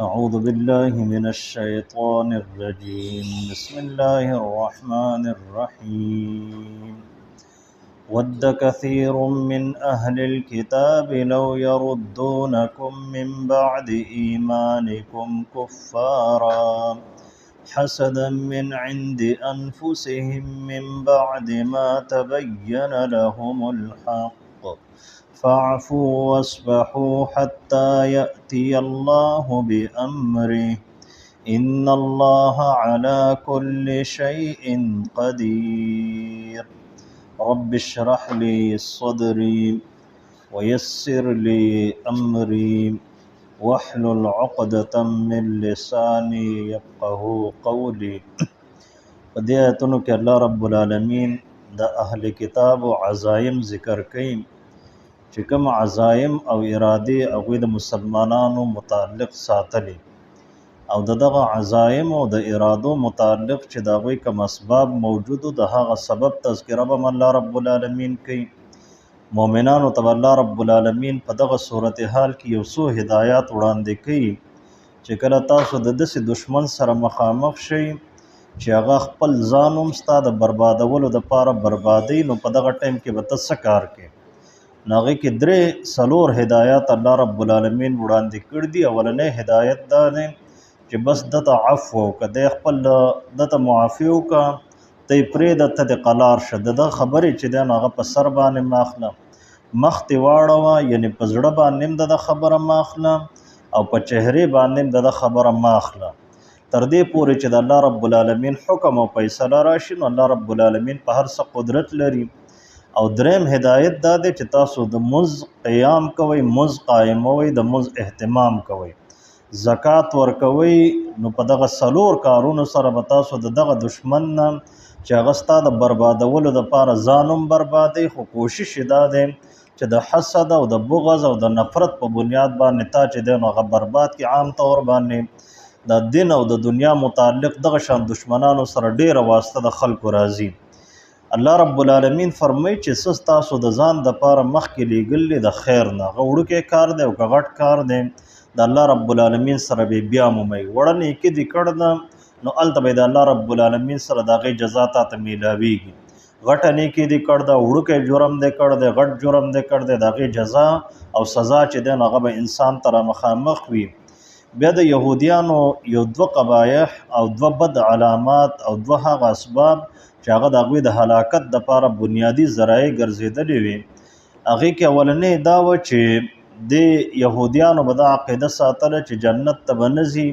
أعوذ بالله من الشيطان الرجيم بسم الله الرحمن الرحيم ود كثير من أهل الكتاب لو يردونكم من بعد إيمانكم كفارا حسدا من عند أنفسهم من بعد ما تبين لهم الحق فاعفوا واصفحوا حتى يأتي الله بأمره إن الله على كل شيء قدير رب اشرح لي صدري ويسر لي أمري واحلل عقدة من لساني يفقه قولي ودي آیتونو کې الله رب العالمین د اهل کتاب او عزایم ذکر کړي چې کوم عزایم او ارادې هغوی د مسلمانانو متعلق ساتلي او دغه عزایم او د ارادو متعلق چې د هغوی کوم اسباب موجودو د هغه سبب تذکره به الله رب العالمین کوي. مؤمنانو ته الله رب العالمین په دغه صورتحال کې یو څو هدایات وړاندې کوي چې کله تاسو د داسې دشمن سره مخامخ شئ چې هغه خپل ځان هم ستا د بربادولو دپاره بربادوي، نو په دغه ټایم کې به ته څه کار کوې؟ نو هغې کې درې څلور هدایات الله رب العالمین وړاندې کړي دي. اولنی هدایت دا دی چې بس دته عفو وکړه، دی خپل دته معافي وکړه، ته یې پرېږده، ته دې قلار شه، د ده خبرې چې دی نو هغه په سر باندې مه اخله، مخ دې واړوه، یعنې په زړه باندې هم د ده خبره مه اخله او په چهرې باندې هم د ده خبره مه اخله، تر دې پورې چې د الله رب العالمین حکم او فیصله راشي. نو الله رب العالمین په هر څه قدرت لري. او دریم هدایت دا دی چې تاسو د مز قیام کوئ، مز قایموئ، د مز اهتمام کوئ، زکات ورکوئ. نو په دغه څلور کارونو سره به تاسو د دغه دشمن نه چې هغه ستا د بربادولو دپاره ځان هم بربادوي، خو کوشش یې دا دی چې د حسد او د بغض او د نفرت په بنیاد باندې تا چې دی نو هغه برباد کړي. عام طور باندې د دین او د دنیا متعلق دغه شان دشمنانو سره ډیره واسطه د خلکو راځي. الله رب العالمین فرمایي چې څه تاسو د ځان دپاره مخکې لیږلي د خیر نه، هغه وړوکی کار دی او که غټ کار دی د الله رب العالمین سره به بیا مومئ. وړه نیکي دې کړ ده نو هلته به د الله رب العالمین سره د هغې جزا تا ته میلاویږي. غټه نیکي دې کړ ده، وړوکی جرم دې کړ دی، غټ جرم دې کړ دی، د هغې جزا او سزا چې دی نو هغه به انسان ته را مخامخ وي. بیا د یهودیانو یو دوه قبایح او دوه بد علامات او دوه هغه اسباب چې هغه د هغوی د هلاکت دپاره بنیادي ذرایع ګرځېدلې وي. هغې کې اولنۍ دا وه چې د یهودیانو به دا عقیده ساتله چې جنت ته به نه ځي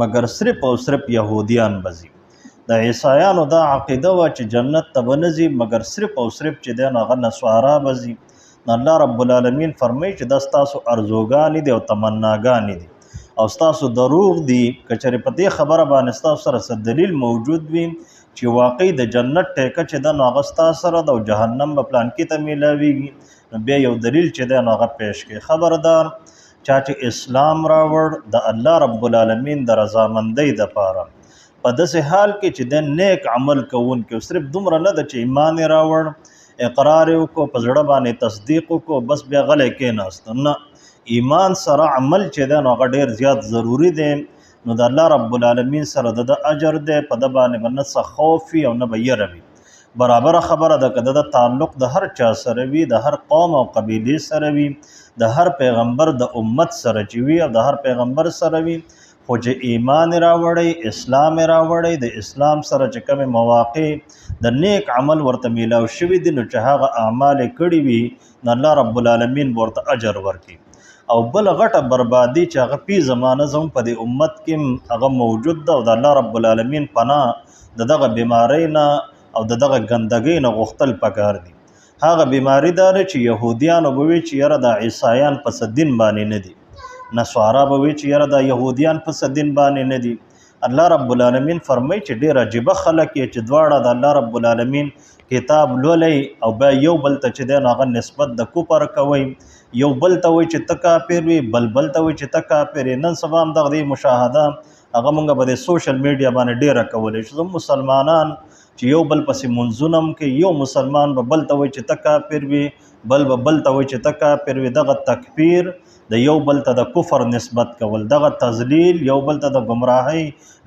مګر صرف او صرف یهودیان به ځي. د عیسایانو دا عقیده وه چې جنت ته به نه ځي مګر صرف او صرف چې دی نو هغه نصوارا به ځي. نو الله رب العالمین فرمایي چې دا ستاسو ارزوګانې دي او تمناګانې دي او ستاسو دروغ دي. که چېرې په دې خبره باندې ستاسو سره څه دلیل موجود وي چې واقعي د جنت ټیکه چې ده نو هغه ستا سره ده او جهنم به پلانکي ته میلاویږي، نو بیا یو دلیل چې دی نو هغه پیش کړي. خبردار چا چې اسلام راوړ د الله رب العالمین د رضامندۍ دپاره په داسې حال کې چې دی نیک عمل کوونکی، صرف دومره نه ده چې ایمان یې راوړ، اقرار یې وکړو، په زړه باندې تصدیق وکړو، بس بیا غلی کېناست. نه، ایمان سره عمل چې دی نو هغه ډېر زیات ضروري دی. نو د الله رب العالمین سره د اجر دی، په ده باندې به نه څه خوف وي او نه به یره وي. برابره خبره ده که د تعلق د هر چا سره وي، د هر قوم او قبیلې سره وي، د هر پیغمبر د امت سره چې وي او د هر پیغمبر سره وي، خو چې ایمان یې راوړی، اسلام یې راوړی، د اسلام سره چې کومې مواقع د نیک عمل ورته میلاو شوي دي نو چې هغه اعمال یې کړي وي نو الله رب العالمین به ورته اجر ورکړي. او بل غټه بربادي چې هغه پی زمانه زموږ په دې امت کې هغه موجود ده او د الله رب العالمین پناه د دغه بیمارۍ نه او د دغه ګندګۍ نه غوښتل پکار دي. هغه بیماري دا ده چې یهودیانو به وي چې یاره دا عیسایان په څه دین باندې نه دي، نصوارا به وي چې یاره دا یهودیان په څه دین باندې نه دي. الله رب العالمین فرمایي چې ډېر عجیبه خلک یې چې دواړه د الله رب العالمین کتاب لولئ او بیا یو بل ته چې دی نو هغه نسبت د کفر کوئ، یو بل ته وایي چې ته کافر وي، بل ته وایي چې ته کافر یې. نن سبا هم دغه مشاهده هغه مونږ به د سوشل میډیا باندې ډېره کولی شو. زموږ مسلمانان چې یو بل پسې منځونه هم کوي، یو مسلمان به بل ته وایي چې ته کافر وي، بل ته وایي چې ته کافر وي. دغه تکفیر د یو بل ته د کفر نسبت کول، دغه تضلیل یو بل ته د گمراهۍ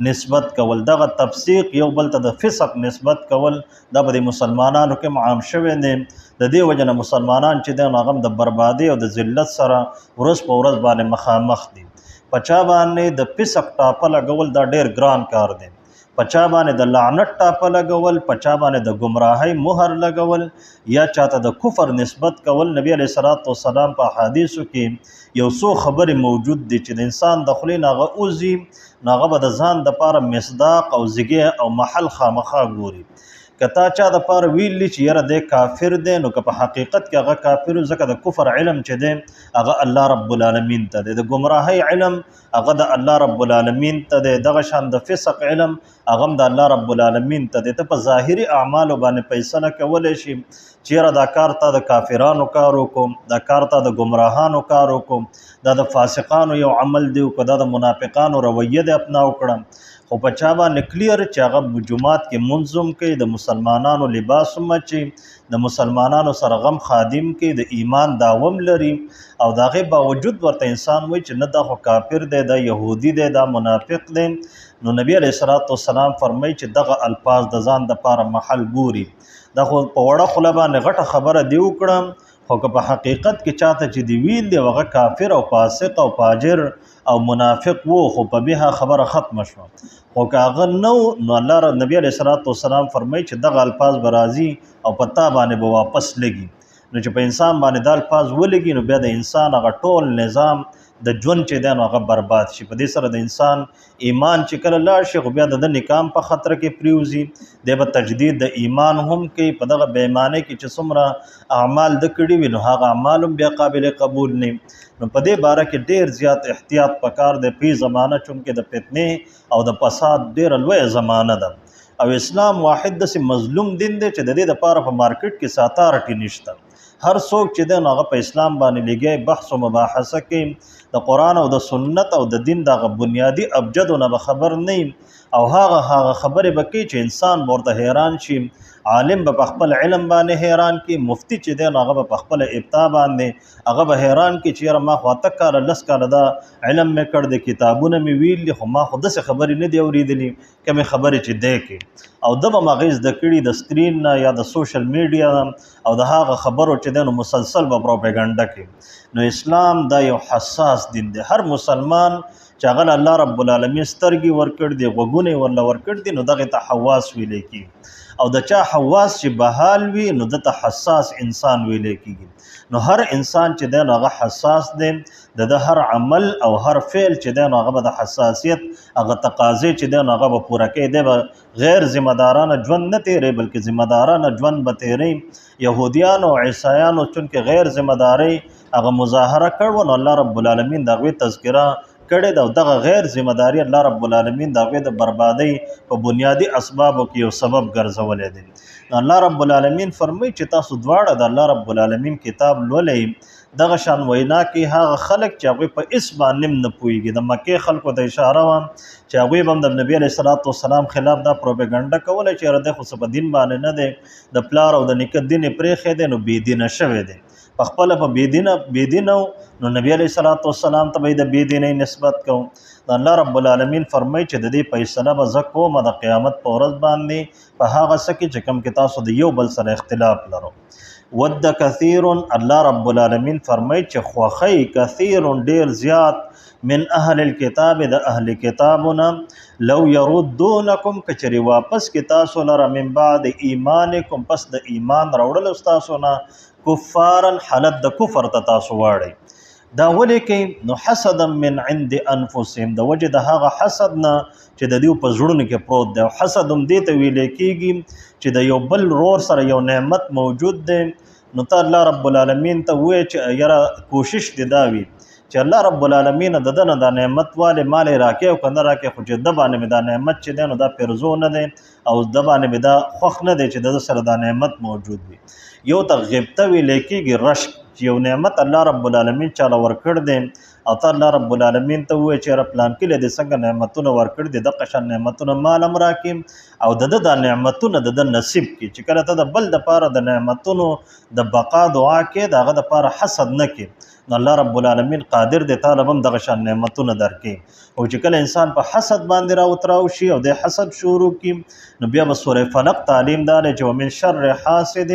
نسبت کول، دغه تفسیق یو بل ته د فسق نسبت کول، دا به د مسلمانانو کې عام شوی دی. د دې وجه نه مسلمانان چې دی نو هغه د بربادۍ او د ذلت سره ورځ په ورځ باندې مخامخ دي. په چا باندې د فسق ټاپه لګول دا ډېر ګران کار دی، په چا باندې د لعنت ټاپه لګول، په چا باندې د گمراهۍ مهر لګول، یا چاته د کفر نسبت کول. نبی علیه الصلاۃ والسلام په حدیثو کې یو څو خبرې موجود دي چې د انسان د خولې نه هغه وځي نو هغه به د ځان دپاره مصداق او زیږی او محل خامخا ګوري. که تا چا دپاره ویلي چې یاره دی کافر دی، نو که په حقیقت کې هغه کافر ځکه د کفر علم چې دی هغه الله رب العالمین ته دی، د گمراهۍ علم هغه د الله رب العالمین ته دی، دغه شان د فسق علم هغه هم د الله رب العالمین ته دی. ته په ظاهري اعمالو باندې فیصله کولی شي چې یاره دا کار تا د کافرانو کار وکړم، دا کار تا د گمراهانو کار وکړم، دا د فاسقانو یو عمل دی که دا د منافقانو رویه دی اپناو کړم. خو په چا باندې کلیر چې هغه جومات کې منځ هم کوي، د مسلمانانو لباس هم اچي، د مسلمانانو سره غم خادم کوي، د ایمان دعوه هم لري، او د هغې باوجود ورته انسان وایي چې نه دا خو کافر دی، دا یهودي دی، دا منافق دی. نو نبی علیه الصلاۃ والسلام فرمایي چې دغه الفاظ د ځان دپاره محل ګوري. دا خو په وړه خوله باندې غټه خبره دی وکړم، خو که په حقیقت کې چاته چې دی ویل دی هغه کافر او فاسق او فاجر او منافق وو، خو په بها خبره ختمه شوه. خو که هغه نو الله نبی علیه الصلاۃ والسلام فرمایي چې دغه الفاظ به راځي او په تا باندې به واپس لګي. نو چې په انسان باندې دا الفاظ ولګي نو بیا د انسان هغه ټول نظام د ژوند چې دی نو هغه برباد شي. په دې سره د انسان ایمان چې کله لاړ شي خو بیا د نکام په خطر کې پریوزي، دی به تجدید د ایمان هم کوي. په دغه بې ایمانۍ کې چې څومره اعمال د کړي وي نو هغه اعمال هم بیا قابل قبول نه. نو په دې باره کې ډېر زیات احتیاط پکار دی. په زمانه چونکې د فتنې او د فساد ډېره لویه زمانه ده، او اسلام واحد داسې مظلوم دین دی چې د دې دپاره په مارکیټ کې ساتارټي نشته. هر څوک چې دی نو هغه په اسلام باندې لګی بحث و مباحثه کوي، د قرآن او د سنت او د دین دغه بنیادي ابجدو نه به خبر نه او هغه خبرې به کوي چې انسان به ورته حیران شي. عالم به په خپل علم باندې حیران کی، مفتی چې دی نو هغه به په خپل ابتدا باندې هغه به حیران کی چې یاره ما خو 8 کاله 10 کاله دا علم مې کړ، د کتابونه مې ویلي، خو ما خو داسې خبرې نه دي اورېدلي کومې خبرې چې دی کوي. او ده به هم هغې زده کړي د سکرین نه یا د سوشل میډیا او د هغه خبرو چې دی نو مسلسل به پروپیګنډه کوي. نو اسلام دا یو حساس دین دی. هر مسلمان چې هغه الله رب العالمین سترګې ورکړ دي، غوږونه یې ورله ورکړ دي، نو دغې ته حواس ویلی کېږي. او د چا حواس چې بحال وي نو دته حساس انسان ویلی کېږي. نو هر انسان چې دی نو هغه حساس دی، د هر عمل او هر فعل چې دی نو هغه به د حساسیت هغه تقاضې چې دی نو هغه به پوره کوي. دی به غیر ذمه دارانه ژوند نه تیری بلکې ذمه دارانه ژوند به تیری. یهودیانو او عیسایانو چونکې غیر ذمه داری هغه مظاهره کړو نو الله رب العالمین د هغوی تذکره کړی ده، او دغه غیر ذمه داری الله رب العالمین د هغوی د بربادۍ په بنیادي اسبابو کې یو سبب ګرځولی دی. الله رب العالمین فرمایي چې تاسو دواړه د الله رب العالمین کتاب لولئ. دغه شان وینا کې هغه خلک چې هغوی په هېڅ باندې نه پوهېږي. د مکې خلکو ته اشاره وه چې هغوی به هم د نبي علیه الصلاۃ والسلام خلاف دا پروپیګنډه کوله چې یاره دی خو څه په دین باندې نه دی، د پلار او د نیکه دین یې پرېښی دی نو بېدینه شوی دی، په خپله په بېدینه نو نبی علیه الصلاۃ والسلام ته به یې د بېدینۍ نسبت کوم. الله رب العالمین فرمایي چې د دې فیصله به زه کوم د قیامت په ورځ باندې په هغه څه کې چې کوم کې تاسو د یو بل سره اختلاف لرو. ود کثیر، الله رب العالمین فرمایي چې خوښی کثیر ډېر زیات من اهل الكتاب د اهل کتابونه لو يردونکم کچری واپس کې تاسو لره من بعد ایمانکم پس د ایمان راوړلو ستاسو نه کفارن حالت د کفر ته تاسو واړئ. دا ولې کوي نو حسدا من عند انفسهم، د وجې د هغه حسد نه چې د دوی په زړونو کې پروت دی. او حسد هم دې ته ویلی کېږي چې د یو بل رور سره یو نعمت موجود دی نو ته الله رب العالمین ته ووایې چې یاره کوشش دې دا وي چې الله رب العالمین د ده نه دا نعمت والې مال یې راکې او که نه راکې، خو چې ده باندې مې دا نعمت چې دی نو دا پیرزو نه دی او ده باندې مې دا خوښ نه دی چې د ده سره دا نعمت موجود وي. یو ته غبطه ویلی کېږي رشک، چې یو نعمت الله رب العالمین چاله ورکړ دی او ته الله رب العالمین ته ووایې چې یاره پلان کې دې څنګه نعمتونه ورکړي دي دغه شان نعمتونه مال هم راکړي او د دا نعمتونه د نصیب کړي چې کله ته د بل دپاره د نعمتونو د بقا دعا کې د هغه دپاره حسد نه کړي نو الله رب العالمین قادر دی تعالی هم دغه شان نعمتونه درکړي او چې کله انسان په حسد باندې راوتراو شي او د حسد شروع کړي نو بیا به سورې فلق تعلیم دا دی چې ومن شر حاسد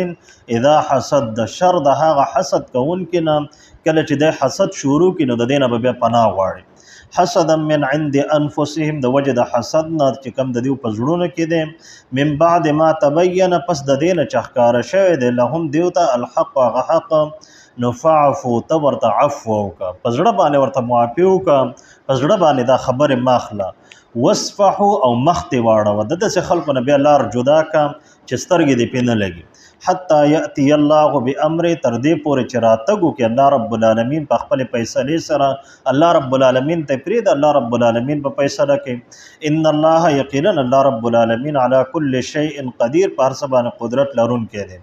اذا حسد د شر د هغه حسد کوونکي نه کله چې د حسد شروع کړي نو د دې نه به بیا پناه غواړي حسدا من عند انفسهم د وجه د حسد نه چې کوم د دې په زړونو کې دی من بعد ما تبین پس د دې نه چې ښکاره شوی دی لهم دیو ته الحق هغه حق نو فعفو ته ورته عفو وکړه په زړه باندې ورته معافي وکړه په زړه باندې دا خبرې ماخله وصفحو او مخ دې واړوه د داسې خلکو نه بیا لار جدا کړه چې سترګې دې پرې نه لګي حتی یأتی الله بامر تر دې پورې چې راتګ وکړي الله رب العالمین په خپلې فیصلې سره الله رب العالمین ته پرېږده الله رب العالمین په فیصله کوي ان الله یقینا الله رب العالمین علی کل شیء قدیر په هر څه باندې قدرت لرونکی دی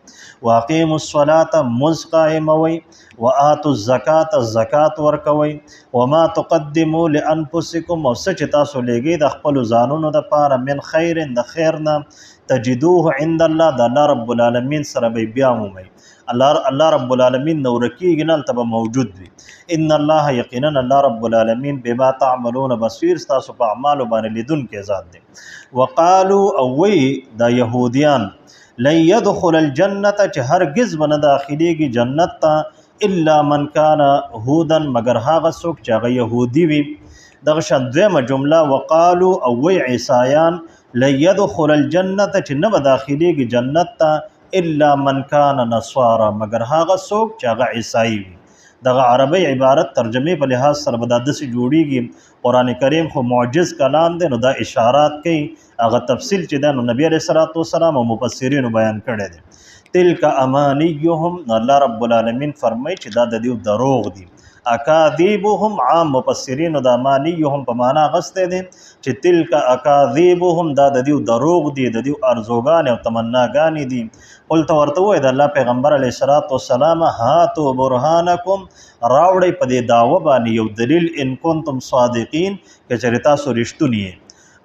واقیموا الصلاة مونځ قایموئ وآتوا الزکاة زکات ورکوئ وما تقدموا لانفسکم او څه چې تاسو لیږئ د خپلو ځانونو دپاره من خیر د خیر نه تجدوه عند الله د الله رب العالمین سره به بیا مومئ الله رب العالمین نو رکیږي نه هلته به موجود وي ان الله یقینا الله رب العالمین بما تعملون بصیر ستاسو په اعمالو باندې لیدونکی ذات دی وقالو او وی د یهودیان لن يدخل الجنة چې هرگز به نه داخلیږي جنت ته الا من کان هودا مگر هغه څوک چې هغه یهودي وي دغه شان دویمه جمله وقالو او وی عیسایان لن يدخل الجنة چې نه به داخلیږي جنت ته الا من کان نصارا مگر هغه څوک چې هغه عیسائی وي دغه عربی عبارت ترجمه په لحاظ سره به دا داسې جوړیږي قرآن کریم خو معجز کلام دی نو دا اشارات کوي هغه تفصیل چې دا نو نبی علیہ الصلوۃ والسلام او مفسرینو بیان کړی دی تلک امانیهم الله رب العالمین فرمایي چې دا د دیو دروغ دي اکاذیبهم عام مفسرینو د امانیهم په معنا غسته دي چې تلک اکاذیبهم دا د دیو دروغ دي د دیو ارزوګان او تمناګانې دي قلت ورته وای د الله پیغمبر علیه الصلاۃ والسلام هاتو برهانکم راوړی په دې داوه باندې یو دلیل ان کنتم صادقین که چېرې تاسو رښتونی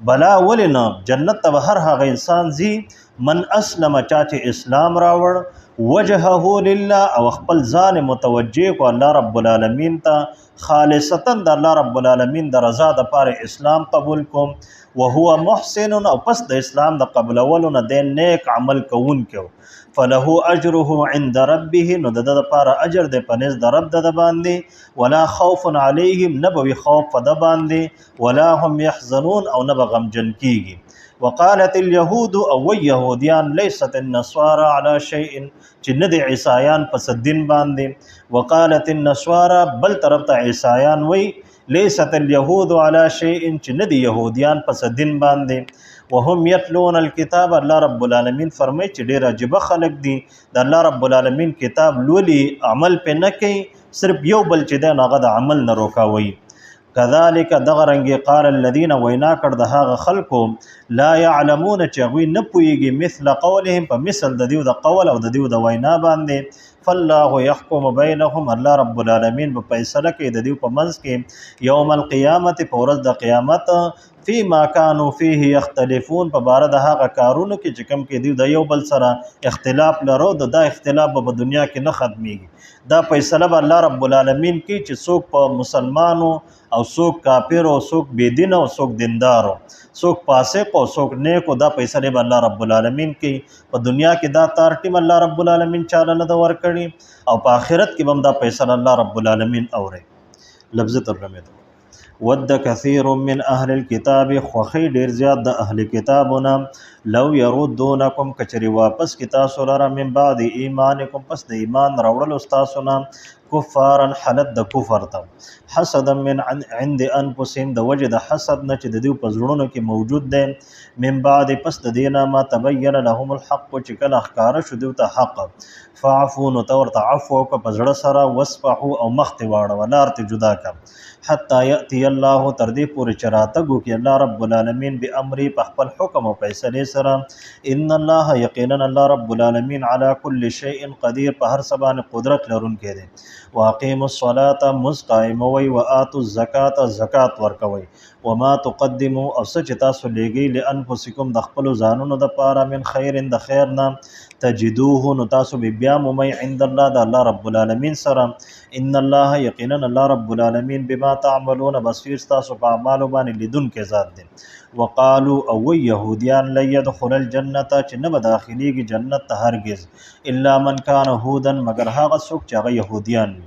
بلا ولنه جنت ته هر هغه انسان زی من اسلم چا چې اسلام راوړ وجهه لله او خپل ځان متوجه کو الله رب العالمین ته خالصتا د الله رب العالمین د رضا د پاره اسلام قبول کوم وهو محسن او پس د اسلام د قبولولو نه د نیک عمل کوونکو فله اجره عند ربه نو د لپاره اجر د پنځ د رب د باندې ولا خوف علیهم نبوي خوف په د باندې ولا هم يحزنون او نه غمجن کیږي وقالت اليهود او يهوديان ليست النصارى على شيء چې نه د عیسایان پس دین باندې وقالت النصارى بل طرف ته عیسایان وی ليست اليهود على شيء چې نه د يهوديان پس دین باندې وهم يتلون الكتاب الله رب العالمین فرمای چې ډیر عجیب خلق دي د الله رب العالمین کتاب لولي عمل په نه کوي صرف یو بل چې د هغه د عمل نه روکاوي كذلك دغرنګ قال الذين وینا کړ د هغه خلکو لا يعلمون چې غوی نه پويږي مثل قولهم په مثل د دیو د قول او د دیو د وینا باندې فالله يحكم بينهم الله رب العالمین په فیصله کوي د دیو په منځ کې یوم القیامت په ورځ د قیامت فيما كانوا فيه يختلفون په بار د هغه کارونو کې چې کوم کې دیو د یو بل سره اختلاف لرو د اختلاف په دنیا کې نه ختميږي دا فیصله به الله رب العالمین کې چې څوک په مسلمانو او څوک کافر او څوک بيدین او څوک دیندار او څوک فاسق او څوک نیک او دا فیصله به الله رب العالمین کې په دنیا کې دا ترتیب الله رب العالمین چاله نه ورکړي او په آخرت کې هم دا فیصله الله رب العالمین اوري لفظ ترجمه ود كثير من اهل الكتاب خوخي ډیر زیات د اهل کتابونه لو يردونکم کچری واپس کی تاسو لره من بعد ایمانکم پس د ایمان راوړل تاسو نه کفارا حلت د کفر ته حسدا من عند انفسهم د وجد حسد نه چې د دې په زړونو کې موجود دی من بعد پس د دینه ما تبین لهم الحق چې کله ښکار شو دوی ته حق فعفو نو تور تعفو کو په زړه سره وصفحو او مخ ته واړه ولارت جدا کړ حتی یأتی الله تر دې پورې چې راتګ وکړي الله رب العالمین بامري په خپل حکم او فیصلې سره. ان الله یقینا الله رب العالمین علی کل شیء قدیر په هر څه باندې قدرت لرونکی دی. واقیموا الصلاة مز قائموي وآتوا الزکاة زکات ورکوي. وما تقدموا او څه چې تاسو لېږئ لانفسکم د خپلو ځانونو دپاره من خیر د خیر نه تجدوه نو تاسو به بیا مومئ عند الله د الله رب العالمین سره. ان الله یقینا الله رب العالمین بما تعملون بصیر تاسو په اعمالو باندې لیدونکی ذات دی. وقالو او یهودیان لن يدخل الجنه چې نه به داخليږي جنت ته هرگز الا من کان هودا مگر هغه څوک چې هغه یهودیان وي.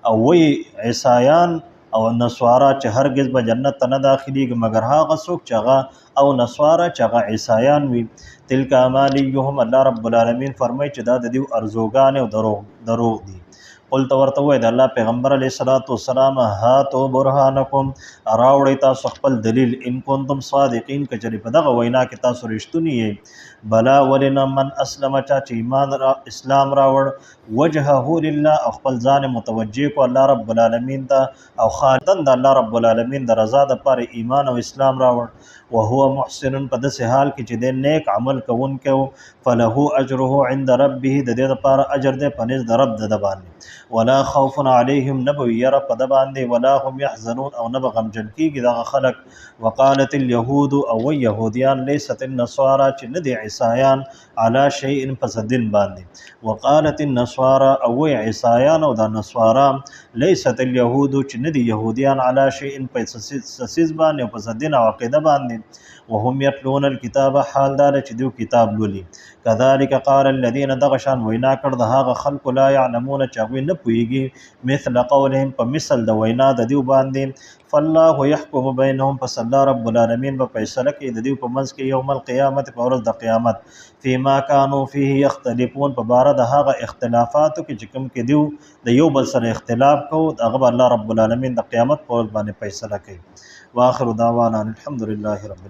او وی عیسایان او نصارا چې هرگز به جنت ته نه داخليږي مگر هغه څوک چې هغه او نصارا چې هغه عیسایان وي. تلک امانیهم الله رب العالمین فرمایي چې دا د دې ارزوګان او دروغ دي. قلت ورته وای د الله پیغمبر علیه الصلاۃ والسلام هاتو برهانکم راوړی تاسو خپل دلیل ان کنتم صادقین کچری په دغه وینا کې تاسو رښتونی یې. بلا ولنا من اسلم چا چې ایمان اسلام راوړ وجهه لله او خپل ځان متوجه کو الله رب العالمین ته او خالصا د الله رب العالمین د رضا د پر ایمان او اسلام راوړ. وهو محسن په داسې حال کې چې د نیک عمل کوونکی فله اجره عند ربه د دې لپاره اجر دی په نزد د رب د باندې. ولا خوف علیهم نبو یره په د باندې ولا هم يحزنون او نبه غمجن کیږي دغه خلق. وقالت اليهود او یهودیان لیست النصارى چې نه دي عیسایان علی شیء فسدن باندې. وقالت النصارى او عیسایان او د نصارا لیست اليهود چې نه دي یهودیان علی شیء فسد باندې او فسدن او عقیده باندې. وهم يتلون الكتاب حال دار چې دیو کتاب لولي. كذلك قال الذين دغشان وینا کړ د هغه خلق لا يعلمون چې هغوی نه پوهیږي مثل قولهم په مثل د وینا د دیو باندې. فالله يحكم بينهم پس الله رب العالمین به فیصله کوي د دیو په منځ کې یوم القیامت په ورځ د قیامت. فيما كانوا فيه يختلفون په باره د هغه اختلافاتو کې چې کوم کې دیو د یو بل سره اختلاف کو هغه الله رب العالمین د قیامت په ورځ باندې فیصله کوي. واخر دعوانا الحمد لله رب العالمين.